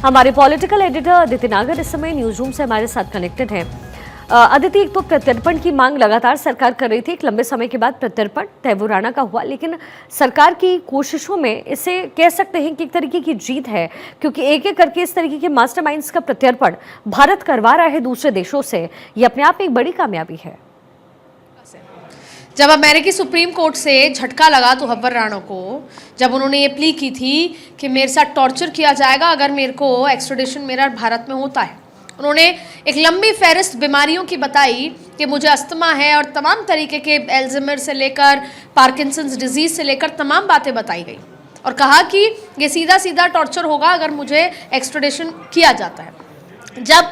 हमारे political editor Aditi नागर इस समय न्यूज रूम से हमारे साथ कनेक्टेड हैं। अदिति, एक तो प्रत्यर्पण की मांग लगातार सरकार कर रही थी, एक लंबे समय के बाद प्रत्यर्पण तैमूर राणा का हुआ, लेकिन सरकार की कोशिशों में इसे कह सकते हैं कि एक तरीके की जीत है, क्योंकि एक एक करके इस तरीके के मास्टरमाइंड्स का प्रत्यर्पण भारत करवा रहा है दूसरे देशों से। ये अपने आप में एक बड़ी कामयाबी है। जब अमेरिकी सुप्रीम कोर्ट से झटका लगा तो तैमूर राणा को, जब उन्होंने ये प्ली की थी कि मेरे साथ टॉर्चर किया जाएगा अगर मेरे को एक्स्ट्राडिशन मेरा भारत में होता है, उन्होंने एक लंबी फहरिस्त बीमारियों की बताई कि मुझे अस्थमा है और तमाम तरीके के एल्जाइमर से लेकर पार्किंसंस डिजीज से लेकर तमाम बातें बताई गई और कहा कि ये सीधा सीधा टॉर्चर होगा अगर मुझे एक्स्ट्राडिशन किया जाता है। जब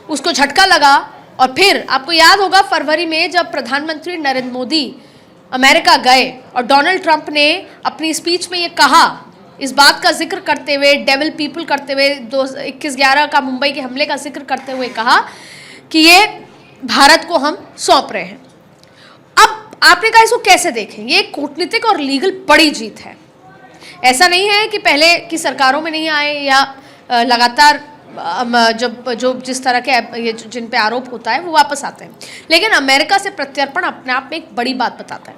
उसको झटका लगा और फिर आपको याद होगा फरवरी में जब प्रधानमंत्री नरेंद्र मोदी अमेरिका गए और डोनाल्ड ट्रंप ने अपनी स्पीच में ये कहा, इस बात का जिक्र करते हुए, डेविल पीपल करते हुए, 21/11 का मुंबई के हमले का जिक्र करते हुए कहा कि ये भारत को हम सौंप रहे हैं। अब आपने कहा इसको कैसे देखें? ये कूटनीतिक और लीगल बड़ी जीत है। ऐसा नहीं है कि पहले की सरकारों में नहीं आए या लगातार जो जिस तरह के जिन पे आरोप होता है वो वापस आते हैं, लेकिन अमेरिका से प्रत्यर्पण अपने आप में एक बड़ी बात बताता है।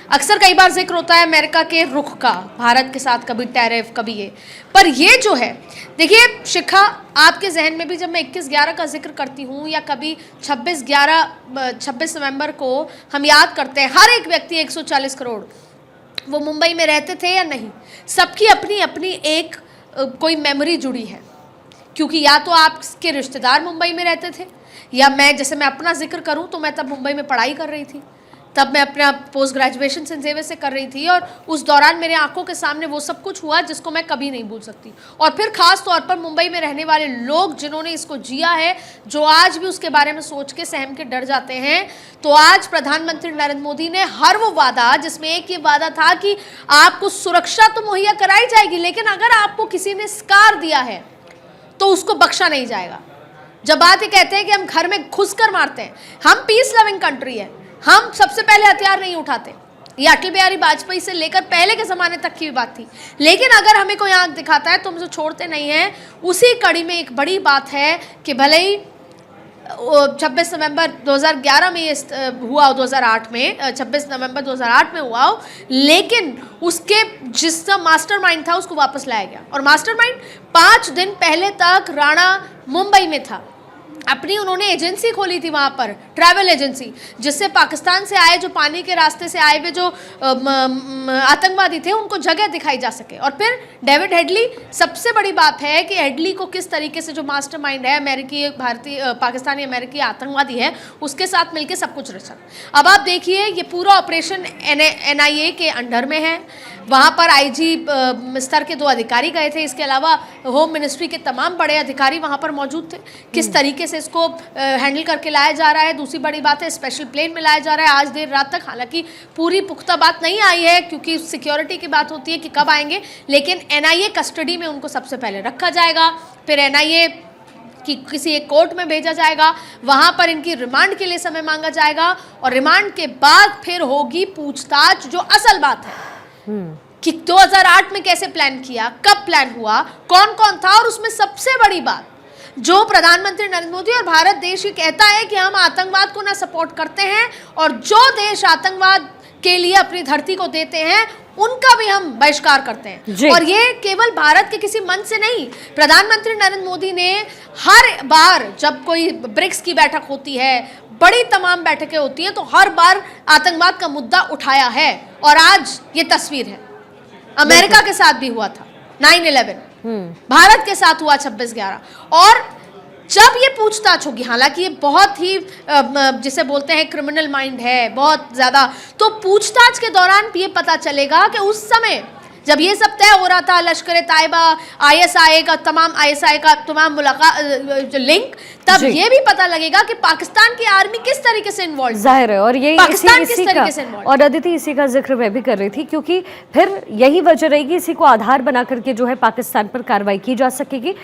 अक्सर कई बार जिक्र होता है अमेरिका के रुख का भारत के साथ, कभी टैरिफ कभी ये, पर ये जो है, देखिए शिखा, आपके जहन में भी जब मैं 21/11 का जिक्र करती हूँ या कभी 26 नवंबर को हम याद करते हैं, हर एक व्यक्ति 140 करोड़ वो मुंबई में रहते थे या नहीं, सबकी अपनी अपनी एक कोई मेमोरी जुड़ी है, क्योंकि या तो आपके रिश्तेदार मुंबई में रहते थे या मैं अपना जिक्र करूं तो मैं तब मुंबई में पढ़ाई कर रही थी, तब मैं अपना पोस्ट ग्रेजुएशन सेंट जेवियर से कर रही थी और उस दौरान मेरे आंखों के सामने वो सब कुछ हुआ जिसको मैं कभी नहीं भूल सकती। और फिर खास तौर पर मुंबई में रहने वाले लोग जिन्होंने इसको जिया है, जो आज भी उसके बारे में सोच के सहम के डर जाते हैं। तो आज प्रधानमंत्री नरेंद्र मोदी ने हर वो वादा, जिसमें एक ये वादा था कि आपको सुरक्षा तो मुहैया कराई जाएगी, लेकिन अगर आपको किसी ने स्कार दिया है तो उसको बख्शा नहीं जाएगा। जब बात ये कहते हैं कि हम घर में घुसकर मारते हैं, हम पीस लविंग कंट्री है, हम सबसे पहले हथियार नहीं उठाते, ये अटल बिहारी वाजपेयी से लेकर पहले के ज़माने तक की भी बात थी, लेकिन अगर हमें कोई आंख दिखाता है तो हम उसे छोड़ते नहीं हैं। उसी कड़ी में एक बड़ी बात है कि भले ही 26 नवंबर 2011 में ये हुआ हो, 2008 में 26 नवंबर 2008 में हुआ हो, लेकिन उसके जिसका मास्टरमाइंड था उसको वापस लाया गया। और मास्टरमाइंड 5 दिन पहले तक राणा मुंबई में था, अपनी उन्होंने एजेंसी खोली थी वहाँ पर, ट्रैवल एजेंसी, जिससे पाकिस्तान से आए, जो पानी के रास्ते से आए हुए जो आतंकवादी थे उनको जगह दिखाई जा सके। और फिर डेविड हेडली, सबसे बड़ी बात है कि हेडली को किस तरीके से जो मास्टरमाइंड है, अमेरिकी भारतीय पाकिस्तानी अमेरिकी आतंकवादी है, उसके साथ मिलकर सब कुछ रचा। अब आप देखिए ये पूरा ऑपरेशन NIA के अंडर में है। वहाँ पर IG स्तर के 2 अधिकारी गए थे, इसके अलावा होम मिनिस्ट्री के तमाम बड़े अधिकारी वहाँ पर मौजूद थे। किस तरीके से इसको हैंडल करके लाया जा रहा है, दूसरी बड़ी बात है स्पेशल प्लेन में लाया जा रहा है आज देर रात तक। हालांकि पूरी पुख्ता बात नहीं आई है क्योंकि सिक्योरिटी की बात होती है कि कब आएंगे, लेकिन NIA कस्टडी में उनको सबसे पहले रखा जाएगा, फिर NIA कि किसी एक कोर्ट में भेजा जाएगा, वहाँ पर इनकी रिमांड के लिए समय मांगा जाएगा और रिमांड के बाद फिर होगी पूछताछ। जो असल बात है कि 2008 में कैसे प्लान किया, कब प्लान हुआ, कौन कौन था, और उसमें सबसे बड़ी बात जो प्रधानमंत्री नरेंद्र मोदी और भारत देश ये कहता है कि हम आतंकवाद को ना सपोर्ट करते हैं और जो देश आतंकवाद के लिए अपनी धरती को देते हैं उनका भी हम बहिष्कार करते हैं। और ये केवल भारत के किसी मन से नहीं, प्रधानमंत्री नरेंद्र मोदी ने हर बार जब कोई ब्रिक्स की बैठक होती है, बड़ी तमाम बैठकें होती हैं, तो हर बार आतंकवाद का मुद्दा उठाया है। और आज ये तस्वीर है, अमेरिका के साथ भी हुआ था 9/11, भारत के साथ हुआ 26/11, और जब ये पूछताछ होगी, हालांकि ये बहुत ही जिसे बोलते हैं क्रिमिनल माइंड है बहुत ज़्यादा, तो पूछताछ के दौरान ये पता चलेगा कि उस समय जब ये सब तय हो रहा था, लश्कर तैयबा, ISI का तमाम मुलाकात लिंक, तब ये भी पता लगेगा कि पाकिस्तान की आर्मी किस तरीके से इन्वॉल्व जाहिर है। और ये पाकिस्तान किस तरीके से इन्वॉल्व, और अदिति इसी का जिक्र मैं भी कर रही थी, क्योंकि फिर यही वजह रहेगी, इसी को आधार बना करके जो है पाकिस्तान पर कार्रवाई की जा सकेगी।